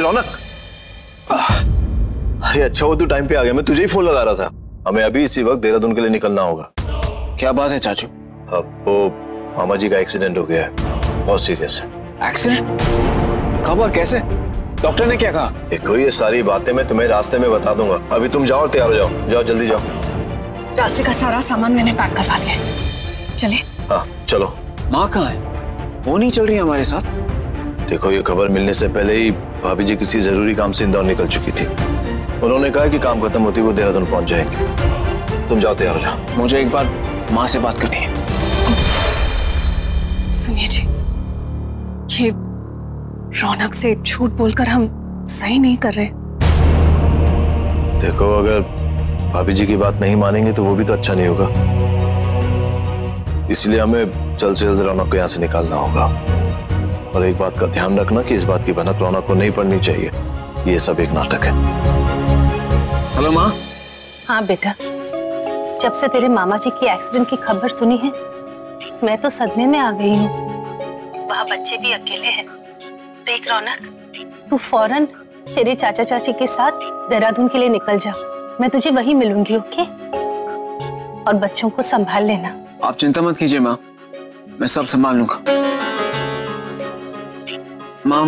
रौनक, अरे अच्छा वो तू टाइम पे आ गया, मैं तुझे ही फोन लगा रहा था। हमें अभी इसी वक्त देहरादून के लिए निकलना होगा। क्या बात है चाचू? अब वो मामा जी का एक्सीडेंट हो गया है, बहुत सीरियस है। एक्सीडेंट? कब और कैसे? डॉक्टर ने क्या कहा? देखो ये सारी बातें मैं तुम्हें रास्ते में बता दूंगा, अभी तुम जाओ और तैयार हो जाओ, जाओ जल्दी जाओ। रास्ते का सारा सामान मैंने पैक करवा लिया है, चले? हाँ चलो। माँ कहाँ है? वो नहीं चल रही हमारे साथ? देखो ये खबर मिलने से पहले ही भाभी जी किसी जरूरी काम से इंदौर निकल चुकी थी। उन्होंने कहा कि काम खत्म होती वो देहरादून पहुंच जाएंगे। तुम जाओ तैयार हो जाओ। मुझे एक बार माँ से बात करनी है। सुनिए जी, ये रौनक से झूठ बोलकर हम सही नहीं कर रहे। देखो अगर भाभी जी की बात नहीं मानेंगे तो वो भी तो अच्छा नहीं होगा, इसलिए हमें जल्द से जल्द रौनक को यहाँ से निकालना होगा। और एक बात का ध्यान रखना कि इस बात की भनक रौनक को नहीं पड़नी चाहिए, ये सब एक नाटक है। हेलो माँ। हाँ बेटा, जब से तेरे मामा जी की एक्सीडेंट की खबर सुनी है मैं तो सदमे में आ गई हूँ। वहाँ बच्चे भी अकेले हैं। देख रौनक, तू फौरन तेरे चाचा चाची के साथ देहरादून के लिए निकल जा, मैं तुझे वहीं मिलूंगी, ओके? और बच्चों को संभाल लेना। आप चिंता मत कीजिए माँ, मैं सब संभाल लूंगा। माँ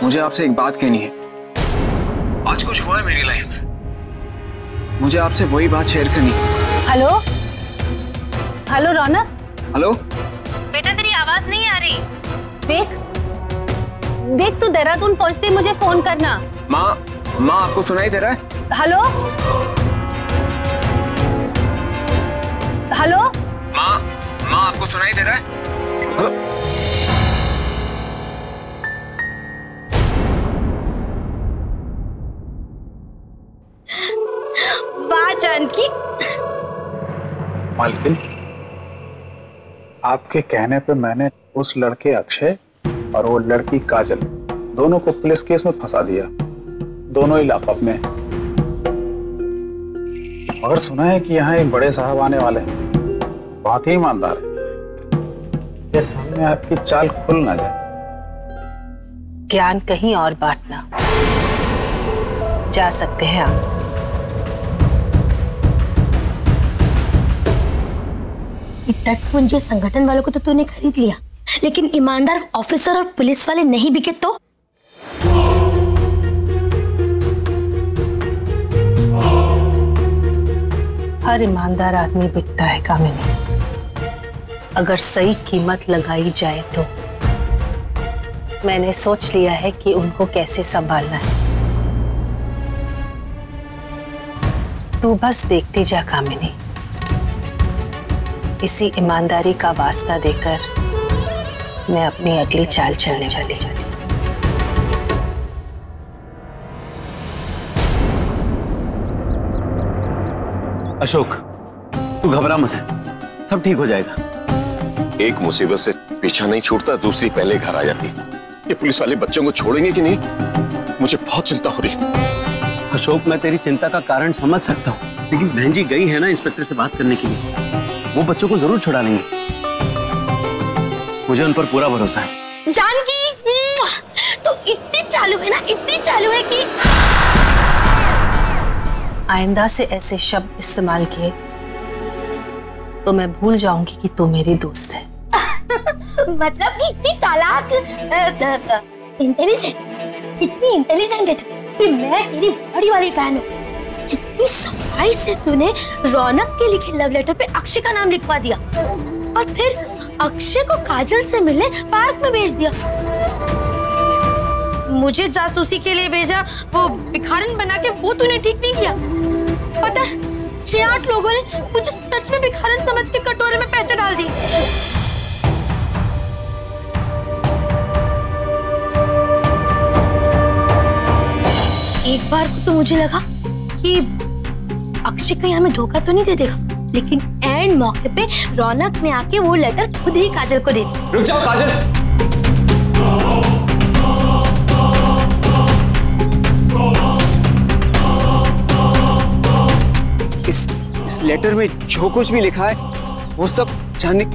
मुझे आपसे एक बात कहनी है। आज कुछ हुआ है मेरी लाइफ में, मुझे आपसे वही बात शेयर करनी है। हेलो हेलो रौनक। हेलो बेटा तेरी आवाज नहीं आ रही। देख तू देहरादून पहुंचते मुझे फोन करना। माँ आपको सुनाई दे रहा है? हेलो हेलो माँ आपको सुनाई दे रहा है? हेलो वाह जानकी। मालकिन, आपके कहने पे मैंने उस लड़के अक्षय और वो लड़की काजल दोनों को पुलिस केस में फंसा दिया। दोनों ही लॉकअप में। मगर सुना है कि यहाँ एक बड़े साहब आने वाले हैं, बहुत ही ईमानदार है। ये सामने आपकी चाल खुल ना जाए। ज्ञान कहीं और बांटना। जा सकते हैं आप। तटपुंजी संगठन वालों को तो तूने खरीद लिया, लेकिन ईमानदार ऑफिसर और पुलिस वाले नहीं बिके तो? हर ईमानदार आदमी बिकता है कामिनी, अगर सही कीमत लगाई जाए तो। मैंने सोच लिया है कि उनको कैसे संभालना है। तू बस देखती जा कामिनी। इसी ईमानदारी का वास्ता देकर मैं अपनी अगली चाल चलने वाली। अशोक, तू घबरा मत, सब ठीक हो जाएगा। एक मुसीबत से पीछा नहीं छूटता, दूसरी पहले घर आ जाती। ये पुलिस वाले बच्चों को छोड़ेंगे कि नहीं, मुझे बहुत चिंता हो रही है। अशोक, मैं तेरी चिंता का कारण समझ सकता हूँ, लेकिन बहन जी गई है ना इंस्पेक्टर से बात करने के लिए, वो बच्चों को जरूर छुड़ा लेंगे। मुझे उन पर पूरा भरोसा है। जानकी, तो इतनी चालू है ना, इतनी चालू है कि आइंदा से ऐसे शब्द इस्तेमाल किए तो मैं भूल जाऊंगी कि तू मेरी दोस्त है। मतलब कि इतनी चालाक, इंटेलिजेंट, इतनी इंटेलिजेंट है कि मैं तेरी बड़ी वाली फैन हूँ। कितनी सफाई से तूने रौनक के लिखे लव लेटर पे अक्षय का नाम लिखवा दिया और फिर अक्षय को काजल से मिलने पार्क में भेज दिया। मुझे जासूसी के लिए भेजा, वो भिखारन बना के, वो तूने ठीक नहीं किया। पता है 6-8 लोगों ने मुझे सच में भिखारन समझ के कटोरे में पैसे डाल दिए। एक बार को तो मुझे लगा कि अक्षय कहीं हमें धोखा तो नहीं दे देगा, लेकिन एंड मौके पे रौनक ने आके वो लेटर खुद ही काजल को दे दी। रुक जाओ काजल। इस लेटर में जो कुछ भी लिखा है वो सब जानने।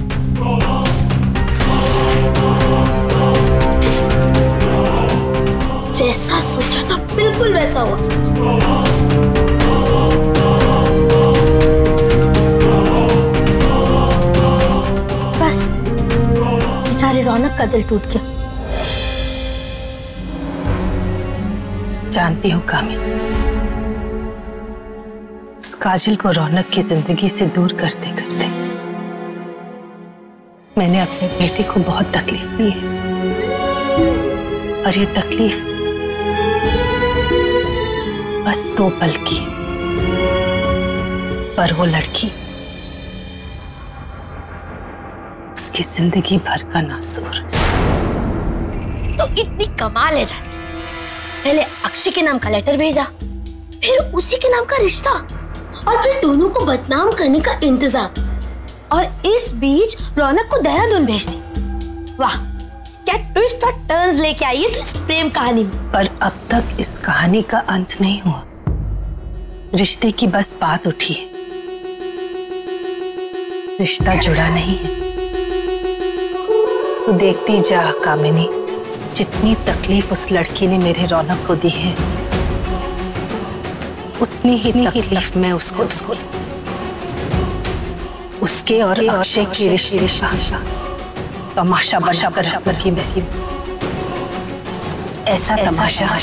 बेचारे रौनक का दिल टूट गया। जानती हूँ कामिनी, उस काजल को रौनक की जिंदगी से दूर करते करते मैंने अपने बेटे को बहुत तकलीफ दी है। और ये तकलीफ बस 2 पल की, पर वो लड़की उसकी जिंदगी भर का नासूर। तो इतनी कमाल है जाने, पहले अक्षय के नाम का लेटर भेजा, फिर उसी के नाम का रिश्ता, और फिर दोनों को बदनाम करने का इंतजाम, और इस बीच रौनक को देहरादून भेज दी। वाह, क्या ट्विस्ट और टर्न्स लेके आई है तो इस प्रेम कहानी में। पर अब तक इस कहानी का अंत नहीं हुआ, रिश्ते की बस बात उठी है, रिश्ता जुड़ा नहीं है। तो देखती जा कामिनी, जितनी तकलीफ उस लड़की ने मेरे रौनक को दी है, उतनी ही तकलीफ मैं उसको उसके और अक्षय के रिश्ते का तमाशा बनाकर की ऐसा तमाशा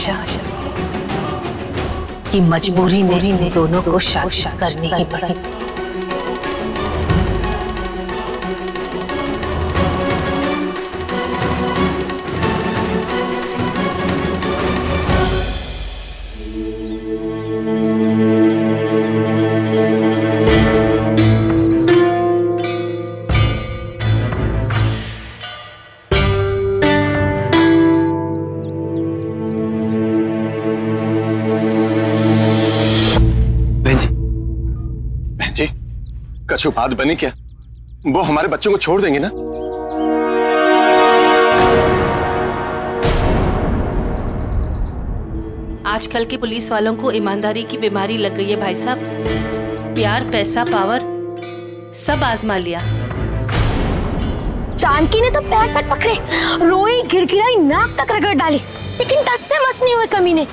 कि मजबूरी में दोनों को शादी करनी ही पड़ी। कछु बात बनी क्या? वो हमारे बच्चों को छोड़ देंगे ना? आजकल के पुलिस वालों को ईमानदारी की बीमारी लग गई है भाई साहब। प्यार, पैसा, पावर सब आजमा लिया। जानकी ने तो पैर तक पकड़े, रोई, गिड़गिड़ाई, नाक तक रगड़ डाली, लेकिन टस से मस नहीं हुए कमीने।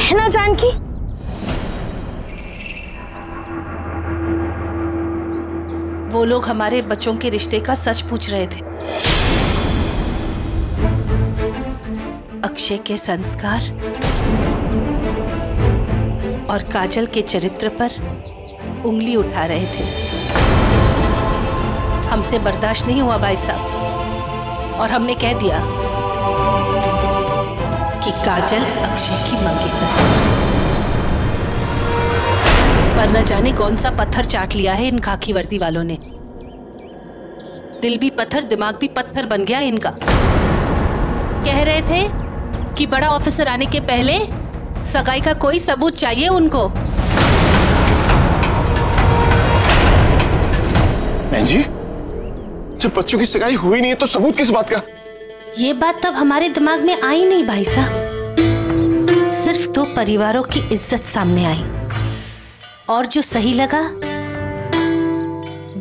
है ना जानकी? वो लोग हमारे बच्चों के रिश्ते का सच पूछ रहे थे। अक्षय के संस्कार और काजल के चरित्र पर उंगली उठा रहे थे। हमसे बर्दाश्त नहीं हुआ भाई साहब, और हमने कह दिया कि काजल अक्षय की मंगेतर। पर न जाने कौन सा पत्थर चाट लिया है इन खाकी वर्दी वालों ने। दिल भी पत्थर, दिमाग भी पत्थर बन गया इनका। कह रहे थे कि बड़ा ऑफिसर आने के पहले सगाई का कोई सबूत चाहिए उनको। बहन जी, जब बच्चों की सगाई हुई नहीं है तो सबूत किस बात का? ये बात तब हमारे दिमाग में आई नहीं भाई साहब। सिर्फ 2 परिवारों की इज्जत सामने आई, और जो सही लगा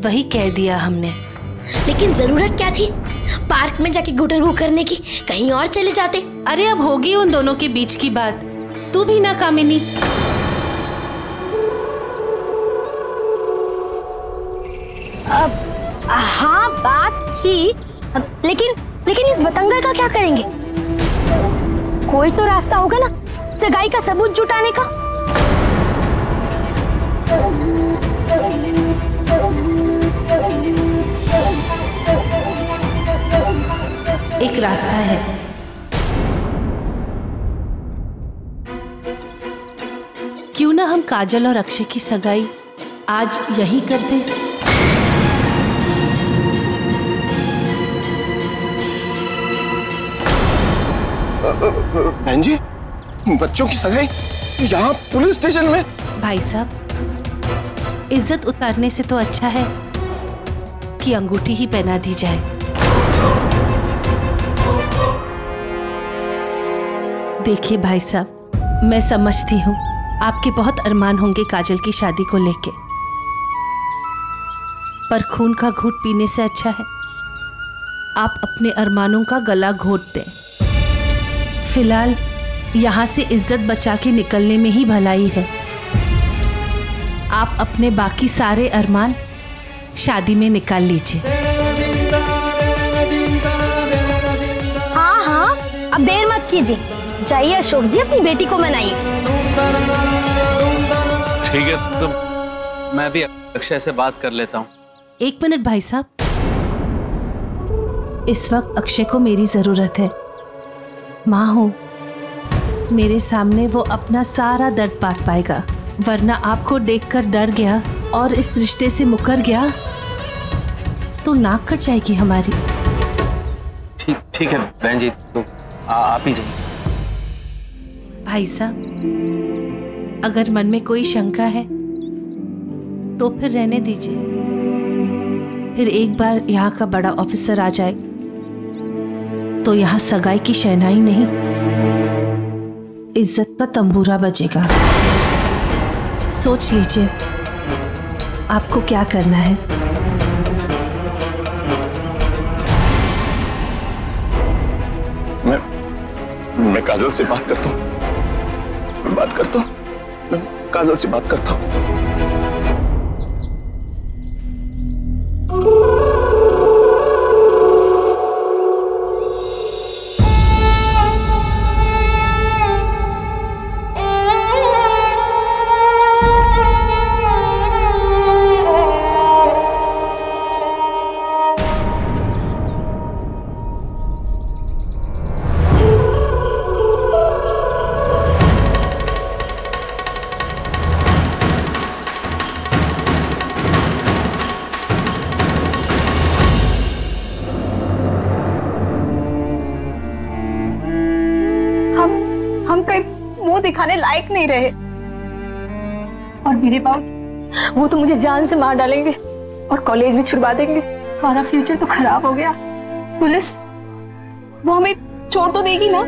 वही कह दिया हमने। लेकिन जरूरत क्या थी पार्क में जाके गुटरगू करने की? कहीं और चले जाते। अरे अब होगी उन दोनों के बीच की बात, तू भी ना कामिनी। हाँ बात थी, लेकिन इस बतंगड़ का क्या करेंगे? कोई तो रास्ता होगा ना सगाई का सबूत जुटाने का। एक रास्ता है। क्यों ना हम काजल और अक्षय की सगाई आज यहीं कर दें? बहन जी, बच्चों की सगाई यहाँ पुलिस स्टेशन में? भाई साहब, इज्जत उतारने से तो अच्छा है कि अंगूठी ही पहना दी जाए। देखिए भाई साहब, मैं समझती हूँ आपके बहुत अरमान होंगे काजल की शादी को लेके, पर खून का घूंट पीने से अच्छा है आप अपने अरमानों का गला घोट दें। फिलहाल यहाँ से इज्जत बचा के निकलने में ही भलाई है। आप अपने बाकी सारे अरमान शादी में निकाल लीजिए। अब देर मत कीजिए, जाइए अशोक जी अपनी बेटी को मनाइए। ठीक है, तो मैं भी अक्षय से बात कर लेता हूँ। एक मिनट भाई साहब, इस वक्त अक्षय को मेरी जरूरत है। माँ हूं, मेरे सामने वो अपना सारा दर्द बांट पाएगा, वरना आपको देखकर डर गया और इस रिश्ते से मुकर गया तो नाक कट जाएगी हमारी। ठीक है बहन जी, तो आप ही जाइए। भाई साहब, अगर मन में कोई शंका है तो फिर रहने दीजिए। फिर एक बार यहाँ का बड़ा ऑफिसर आ जाए तो यहाँ सगाई की शहनाई नहीं, इज्जत का तंबूरा बजेगा। सोच लीजिए आपको क्या करना है। मैं काजल से बात करता हूँ, मैं काजल से बात करता हूँ। हम कहीं मुंह दिखाने लायक नहीं रहे। और मेरे बाप, वो तो मुझे जान से मार डालेंगे और कॉलेज भी छुड़वा देंगे। हमारा फ्यूचर तो खराब हो गया। पुलिस वो हमें छोड़ तो देगी ना?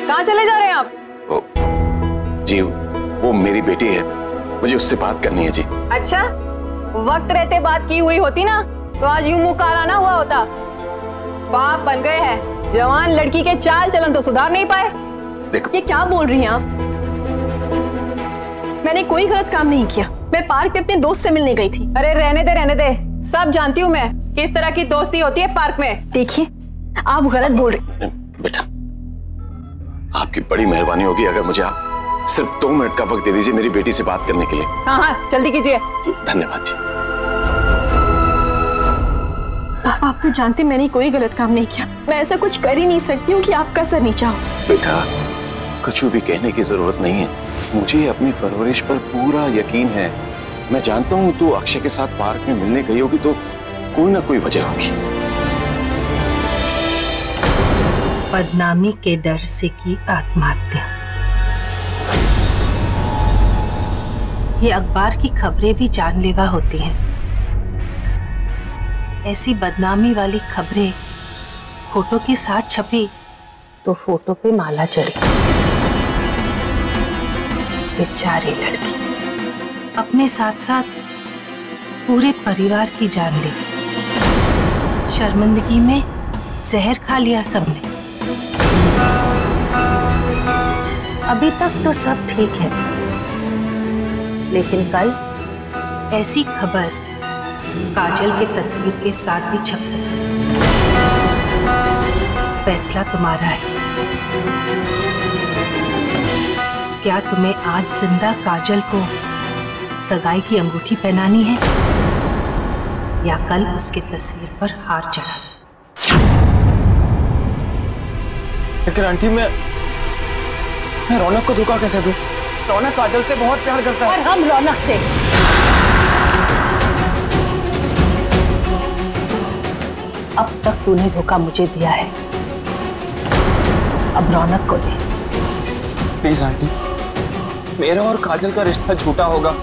कहाँ चले जा रहे हैं आप? जी वो मेरी बेटी है, मुझे उससे बात करनी है जी। अच्छा, वक्त रहते बात की हुई होती ना तो आज यूं मुंह काला ना हुआ होता। बाप बन गए हैं, जवान लड़की के चाल चलन तो सुधार नहीं पाए। देखो ये क्या बोल रही हैं आप? मैंने कोई गलत काम नहीं किया। मैं पार्क में अपने दोस्त से मिलने गई थी। अरे रहने दे, सब जानती हूँ मैं किस तरह की दोस्ती होती है पार्क में। देखिए आप गलत बोल रहे। बेटा आपकी बड़ी मेहरबानी होगी अगर मुझे आप सिर्फ 2 मिनट का वक्त दे दीजिए मेरी बेटी से बात करने के लिए। हाँ जल्दी कीजिए। धन्यवाद जी। आप तो जानते मैंने कोई गलत काम नहीं किया। मैं ऐसा कुछ कर ही नहीं सकती हूँ कि आपका सर नीचा हो। बेटा कुछ भी कहने की जरूरत नहीं है, मुझे अपनी परवरिश पर पूरा यकीन है। मैं जानता हूँ तू अक्षय के साथ पार्क में मिलने गई होगी तो कोई ना कोई वजह होगी। बदनामी के डर से की आत्महत्या। ये अखबार की खबरें भी जानलेवा होती हैं। ऐसी बदनामी वाली खबरें फोटो के साथ छपी तो फोटो पे माला चढ़ी। बेचारी लड़की अपने साथ साथ पूरे परिवार की जान ली। शर्मिंदगी में जहर खा लिया सबने। अभी तक तो सब ठीक है, लेकिन कल ऐसी खबर काजल की तस्वीर के साथ भी छप सकती। फैसला तुम्हारा है। क्या तुम्हें आज जिंदा काजल को सगाई की अंगूठी पहनानी है या कल उसकी तस्वीर पर हार चढ़ा? लेकिन आंटी मैं रौनक को धोखा कैसे दूं? रौनक काजल से बहुत प्यार करता है। और हम रौनक से। अब तक तूने धोखा मुझे दिया है, अब रौनक को दे। प्लीज आंटी, मेरा और काजल का रिश्ता झूठा होगा।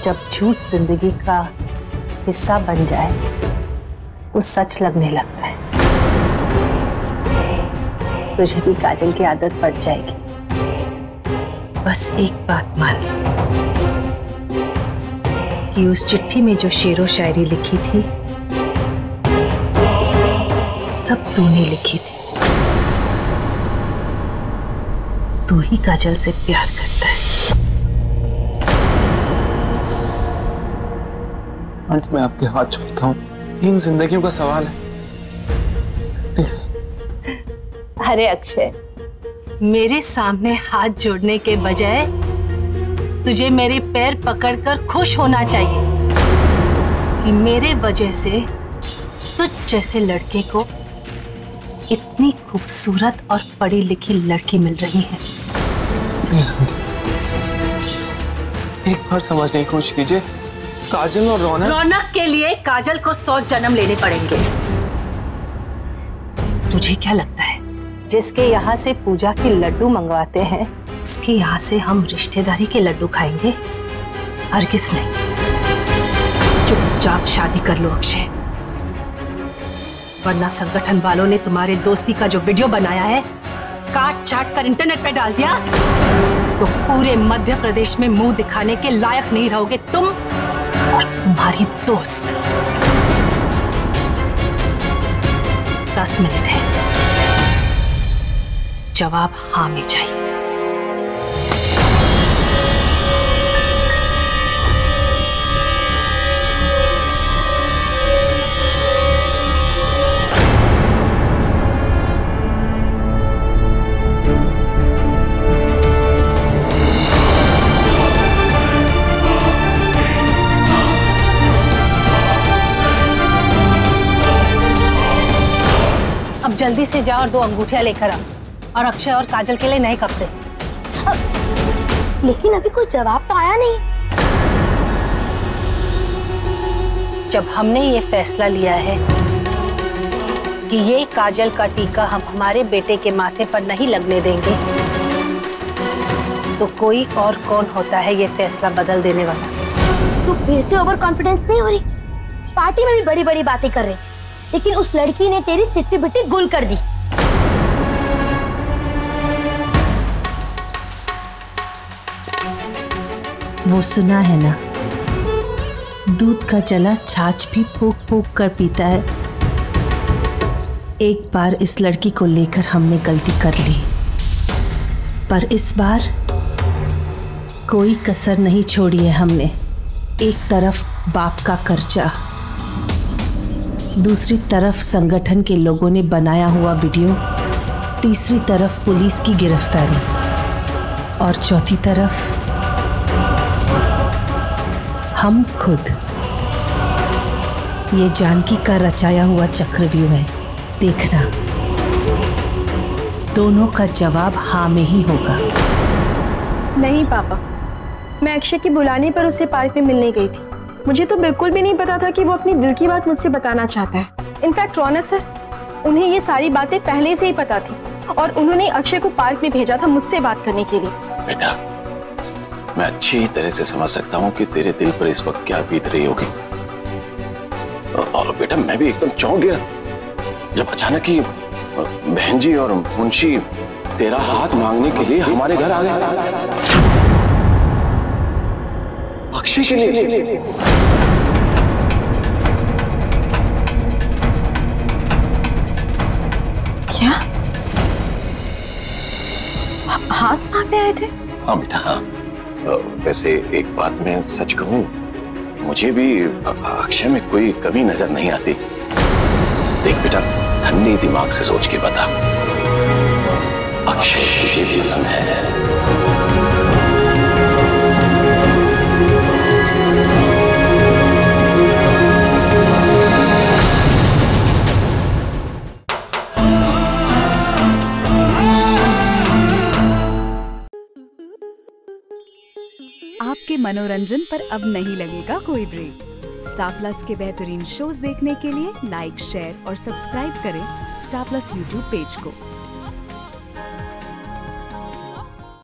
जब झूठ जिंदगी का हिस्सा बन जाए तो सच लगने लगता है। तुझे भी काजल की आदत पड़ जाएगी। बस एक बात मान कि उस चिट्ठी में जो शेरो शायरी लिखी थी सब तूने लिखी थी। तू ही काजल से प्यार करता है। आंटी मैं आपके हाथ छोड़ता हूँ, 3 जिंदगियों का सवाल है, प्लीज। अरे अक्षय, मेरे सामने हाथ जोड़ने के बजाय तुझे मेरे पैर पकड़कर खुश होना चाहिए कि मेरे वजह से तुझ जैसे लड़के को इतनी खूबसूरत और पढ़ी लिखी लड़की मिल रही है। प्लीज एक बार समझने की कोशिश कीजिए। काजल और रौनक के लिए काजल को 100 जन्म लेने पड़ेंगे। तुझे क्या लगता है जिसके यहाँ से पूजा के लड्डू मंगवाते हैं उसके यहाँ से हम रिश्तेदारी के लड्डू खाएंगे? हरगिज़ नहीं। चुपचाप शादी कर लो अक्षय, वरना संगठन वालों ने तुम्हारे दोस्ती का जो वीडियो बनाया है काट चाट कर इंटरनेट पे डाल दिया तो पूरे मध्य प्रदेश में मुंह दिखाने के लायक नहीं रहोगे तुम और तुम्हारी दोस्त। 10 मिनट है, जवाब हाँ में चाहिए। अब जल्दी से जाओ और 2 अंगूठियां लेकर आओ और अक्षय और काजल के लिए नए कपड़े। लेकिन अभी कोई जवाब तो आया नहीं। जब हमने ये फैसला लिया है कि ये काजल का टीका हम हमारे बेटे के माथे पर नहीं लगने देंगे तो कोई और कौन होता है ये फैसला बदल देने वाला? तू फिर से ओवर कॉन्फिडेंस नहीं हो रही? पार्टी में भी बड़ी बड़ी बातें कर रही थी लेकिन उस लड़की ने तेरी सिट्टी बिट्टी गुल कर दी। वो सुना है ना, दूध का जला छाछ भी फूंक फूंक कर पीता है। एक बार इस लड़की को लेकर हमने गलती कर ली, पर इस बार कोई कसर नहीं छोड़ी है हमने। एक तरफ बाप का कर्जा, दूसरी तरफ संगठन के लोगों ने बनाया हुआ वीडियो, तीसरी तरफ पुलिस की गिरफ्तारी और चौथी तरफ हम खुद। ये जानकी का रचाया हुआ चक्रव्यूह है। देखना, दोनों का जवाब हाँ में ही होगा। नहीं पापा, मैं अक्षय की बुलाने पर उससे पार्क में मिलने गई थी। मुझे तो बिल्कुल भी नहीं पता था कि वो अपनी दिल की बात मुझसे बताना चाहता है। इनफैक्ट रौनक सर, उन्हें ये सारी बातें पहले से ही पता थी और उन्होंने अक्षय को पार्क में भेजा था मुझसे बात करने के लिए। बेटा, मैं अच्छी तरह से समझ सकता हूँ कि तेरे दिल पर इस वक्त क्या बीत रही होगी। और बेटा, मैं भी एकदम चौंक गया जब अचानक ही बहन जी और मुंशी तेरा हाथ मांगने के लिए हमारे घर आ गए। अक्षय के लिए। क्या? हाथ मांगने आए थे? हाँ बेटा, हाँ। वैसे एक बात मैं सच कहूं, मुझे भी अक्षय में कोई कमी नजर नहीं आती। देख बेटा, ठंडे दिमाग से सोच के बता, अक्षय तुझे भी पसंद है? आपके मनोरंजन पर अब नहीं लगेगा कोई ब्रेक। स्टार प्लस के बेहतरीन शोज देखने के लिए लाइक, शेयर और सब्सक्राइब करें स्टार प्लस यूट्यूब पेज को।